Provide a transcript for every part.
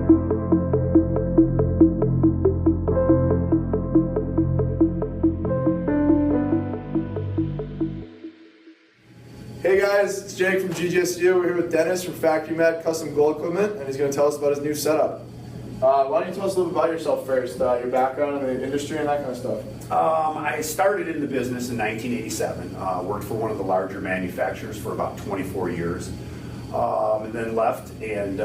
Hey guys, it's Jake from GGSU. We're here with Dennis from Factory Mat Custom Goal Equipment, and he's going to tell us about his new setup. Why don't you tell us a little bit about yourself first, your background in the industry and that kind of stuff? I started in the business in 1987. Worked for one of the larger manufacturers for about 24 years, and then left and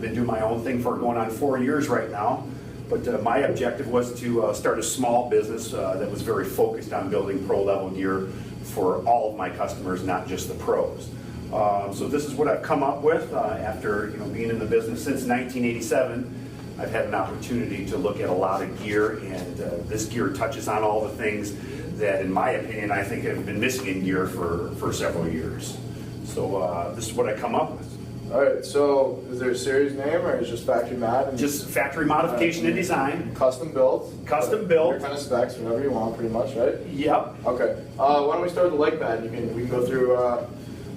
been doing my own thing for going on 4 years right now. But my objective was to start a small business that was very focused on building pro-level gear for all of my customers, not just the pros. So this is what I've come up with after being in the business since 1987. I've had an opportunity to look at a lot of gear, and this gear touches on all the things that, in my opinion, I think have been missing in gear for several years. So this is what I come up with. All right, so is there a series name, or is it just Factory Mat? And just factory modification and design. Custom built? Custom built. Your kind of specs, whatever you want, pretty much, right? Yep. Okay. Why don't we start with the leg pad? We can go through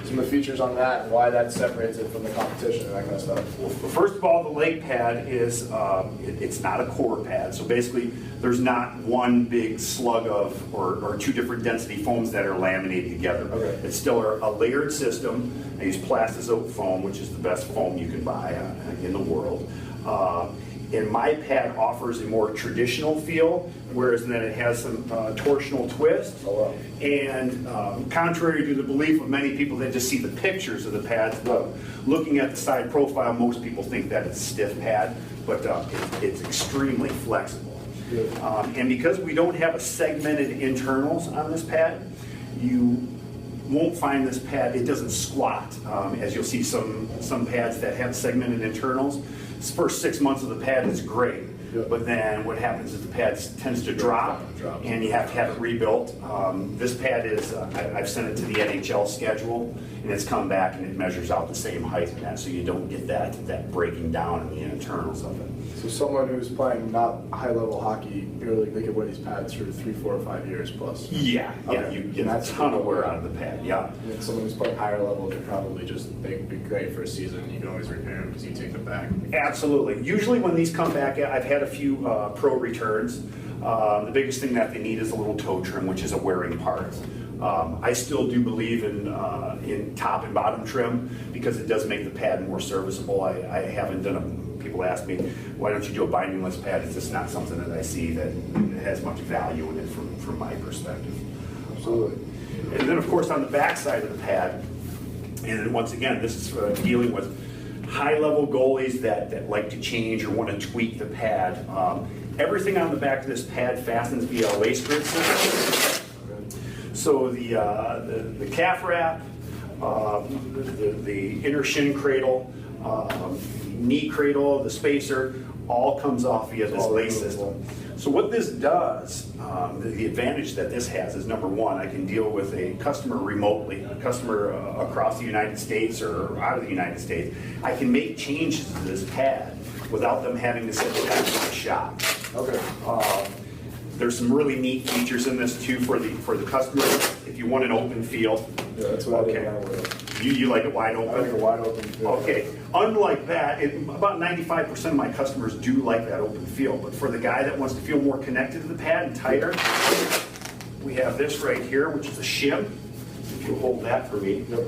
some of the features on that and why that separates it from the competition and that kind of stuff. Well, first of all, the leg pad is, it's not a core pad. So basically, there's not one big slug of, or two different density foams that are laminated together. Okay. It's still a layered system. I use Plastizote foam, which is the best foam you can buy in the world. And my pad offers a more traditional feel, whereas then it has some torsional twist. Oh, wow. And contrary to the belief of many people that just see the pictures of the pads, looking at the side profile, most people think that it's a stiff pad, but it's extremely flexible. And because we don't have a segmented internals on this pad, you won't find this pad, it doesn't squat, as you'll see some pads that have segmented internals. This first 6 months of the pad is great, but then what happens is the pad tends to drop, and you have to have it rebuilt. This pad is, I've sent it to the NHL schedule, and it's come back and it measures out the same height and that, so you don't get that breaking down in the internals of it. So someone who's playing not high-level hockey, they could wear these pads for 3, 4, or 5 years plus. Yeah, Okay. You get a ton of wear out of the pad, yeah. And someone who's playing higher level could probably they'd be great for a season. You can always repair them because you take them back. Absolutely. Usually when these come back, I've had a few pro returns. The biggest thing that they need is a little toe trim, which is a wearing part. I still do believe in top and bottom trim because it does make the pad more serviceable. I haven't done people ask me, why don't you do a bindingless pad? It's just not something that I see that has much value in it from my perspective. Absolutely. And then of course on the back side of the pad, and once again, this is dealing with high-level goalies that like to change or want to tweak the pad. Everything on the back of this pad fastens via a lace grid system. So the calf wrap, the inner shin cradle, knee cradle, the spacer, all comes off via this lace system. So what this does, the advantage that this has is, number one, I can deal with a customer remotely, a customer across the United States or out of the United States. I can make changes to this pad without them having to sit down in the shop. Okay. There's some really neat features in this too for the customer. If you want an open feel. Yeah, that's what I did with. You like it wide open? I like a wide open feel. Okay. Unlike that, about 95% of my customers do like that open feel. But for the guy that wants to feel more connected to the pad and tighter, we have this right here, which is a shim. If you hold that for me. Yep.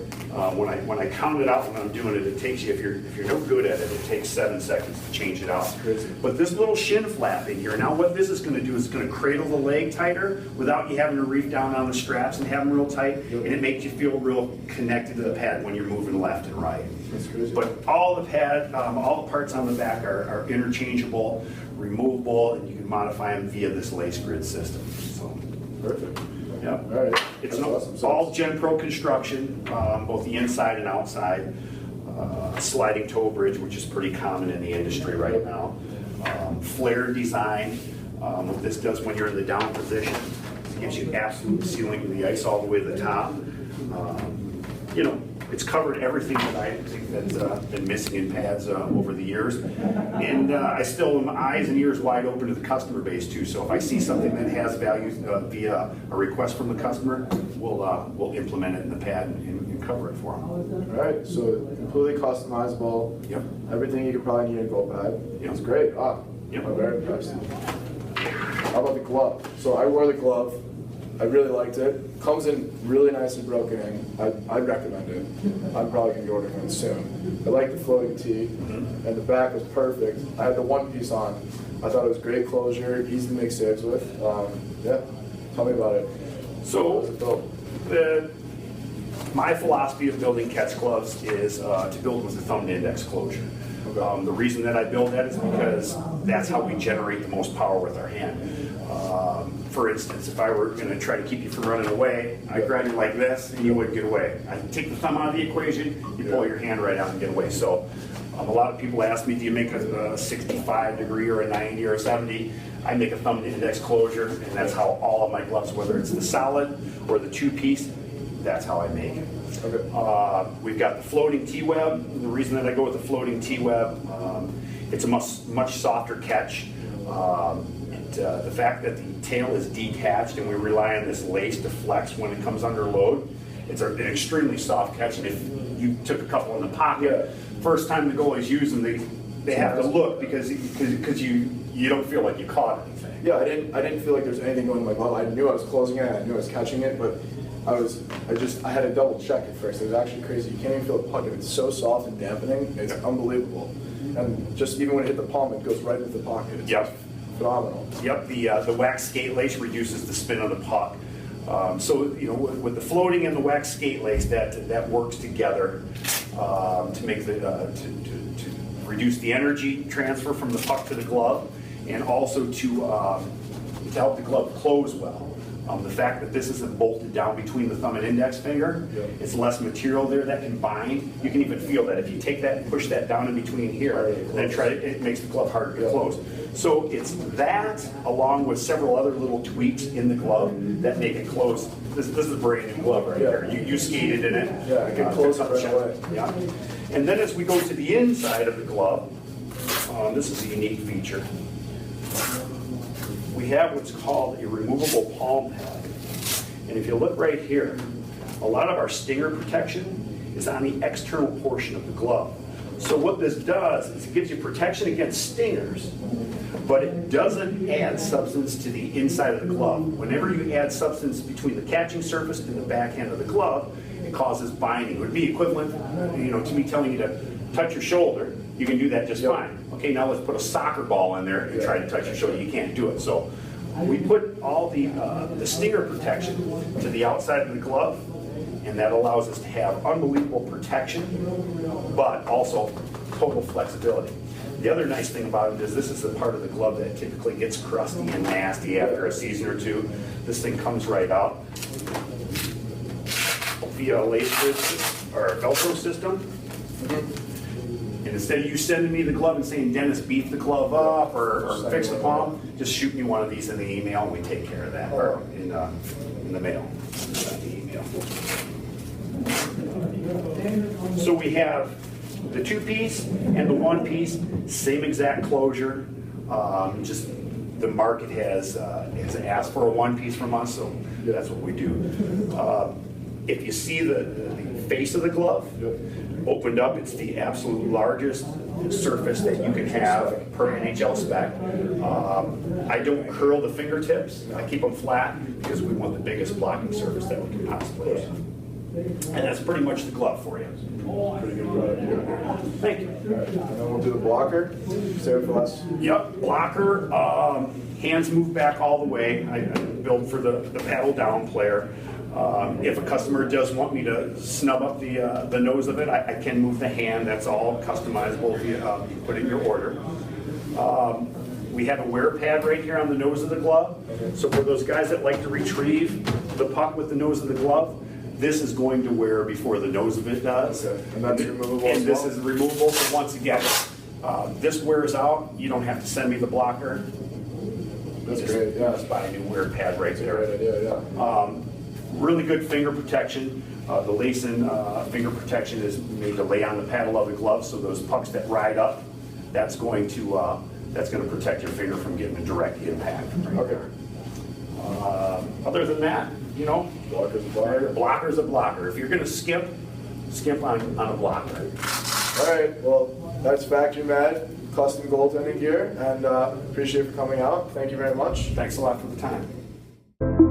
When I count it out when I'm doing it, it takes you, if you're no good at it, it takes 7 seconds to change it out. Crazy. But this little shin flap in here, now what this is going to do is it's going to cradle the leg tighter without you having to reef down on the straps and have them real tight, and it makes you feel real connected to the pad when you're moving left and right. That's crazy. But all the pad, all the parts on the back are interchangeable, removable, and you can modify them via this lace grid system. So, Perfect. yeah. All right. It's awesome. all Gen Pro construction, both the inside and outside. Sliding toe bridge, which is pretty common in the industry right now. Flare design. What this does when you're in the down position, it gives you absolute sealing of the ice all the way to the top. It's covered everything that I think that's been missing in pads over the years. And I still am eyes and ears wide open to the customer base too. So if I see something that has value via a request from the customer, we'll implement it in the pad and can cover it for them. All right, so completely customizable. Yep. Everything you could probably need in a goal pad. Yep. It's great. Wow. Yep. I'm very impressed. How about the glove? So I wore the glove. I really liked it. Comes in really nicely broken in. I'd recommend it. I'm probably gonna be ordering one soon. I like the floating tee, and the back was perfect. I had the one piece on. I thought it was great closure, easy to make saves with. Yeah, tell me about it. So, How's it built? my philosophy of building catch gloves is to build with the thumb and index closure. The reason that I build that is because that's how we generate the most power with our hand. For instance, if I were going to try to keep you from running away, I'd grab you like this and you wouldn't get away. I take the thumb out of the equation, you pull your hand right out and get away. So a lot of people ask me, do you make a 65 degree or a 90 or a 70? I make a thumb and index closure, and that's how all of my gloves, whether it's the solid or the two-piece, that's how I make it. Okay. We've got the floating T-web. The reason that I go with the floating T-web, it's a much softer catch. The fact that the tail is detached and we rely on this lace to flex when it comes under load, it's an extremely soft catch. And if you took a couple in the pocket, first time the goalies use them, they have to look because you don't feel like you caught anything. Yeah, I didn't feel like there was anything going in my glove. I knew I was closing it, I knew I was catching it, but I had to double check at first. It was actually crazy. You can't even feel the puck. It's so soft and dampening. It's unbelievable. And just even when it hit the palm, it goes right into the pocket. It's phenomenal. Yep, the wax skate lace reduces the spin of the puck. So with the floating and the wax skate lace, that works together to make to reduce the energy transfer from the puck to the glove, and also to help the glove close well. The fact that this isn't bolted down between the thumb and index finger, it's less material there that can bind. You can even feel that if you take that and push that down in between here, then it makes the glove harder to close. So it's that, along with several other little tweaks in the glove that make it close. This is a brand new glove right here. You skated in it. Yeah, I can close it right away. Yeah. And then as we go to the inside of the glove, this is a unique feature. We have what's called a removable palm pad. And if you look right here, a lot of our stinger protection is on the external portion of the glove. So what this does is it gives you protection against stingers, but it doesn't add substance to the inside of the glove. Whenever you add substance between the catching surface and the backhand of the glove, it causes binding. It would be equivalent, to me telling you to touch your shoulder. You can do that just fine. Okay, now let's put a soccer ball in there and try to touch your shoulder. You can't do it. So we put all the stinger protection to the outside of the glove, and that allows us to have unbelievable protection, but also total flexibility. The other nice thing about it is this is the part of the glove that typically gets crusty and nasty after a season or two. This thing comes right out via a lace or a Velcro system. And instead of you sending me the glove and saying, Dennis, beef the glove up or fix the palm, just shoot me one of these in the email and we take care of that, or in the mail, not the email. So we have the two-piece and the one-piece, same exact closure. Just the market has asked for a one-piece from us, so that's what we do. If you see the face of the glove opened up, it's the absolute largest surface that you can have per NHL spec. I don't curl the fingertips. I keep them flat because we want the biggest blocking surface that we can possibly have. And that's pretty much the glove for you. Pretty good product here. Thank you. All right, and then we'll do the blocker. Save it for last. Yep, blocker. Hands move back all the way. I build for the paddle down player. If a customer does want me to snub up the nose of it, I can move the hand. That's all customizable if you put in your order. We have a wear pad right here on the nose of the glove. So for those guys that like to retrieve the puck with the nose of the glove, this is going to wear before the nose of it does. Okay. And that's removable and as this well? is removable. So once again, this wears out. You don't have to send me the blocker. That's great, yeah. Just buy a new wear pad right there. Great idea, yeah. Really good finger protection. The lace and finger protection is made to lay on the paddle of the glove, so those pucks that ride up, that's going to protect your finger from getting a direct impact. Okay. Other than that, Blocker's a blocker. blocker's a blocker. If you're going to skip skimp on a block. All right, well, that's factory made, custom goaltending gear, and appreciate you for coming out. Thank you very much. Thanks a lot for the time.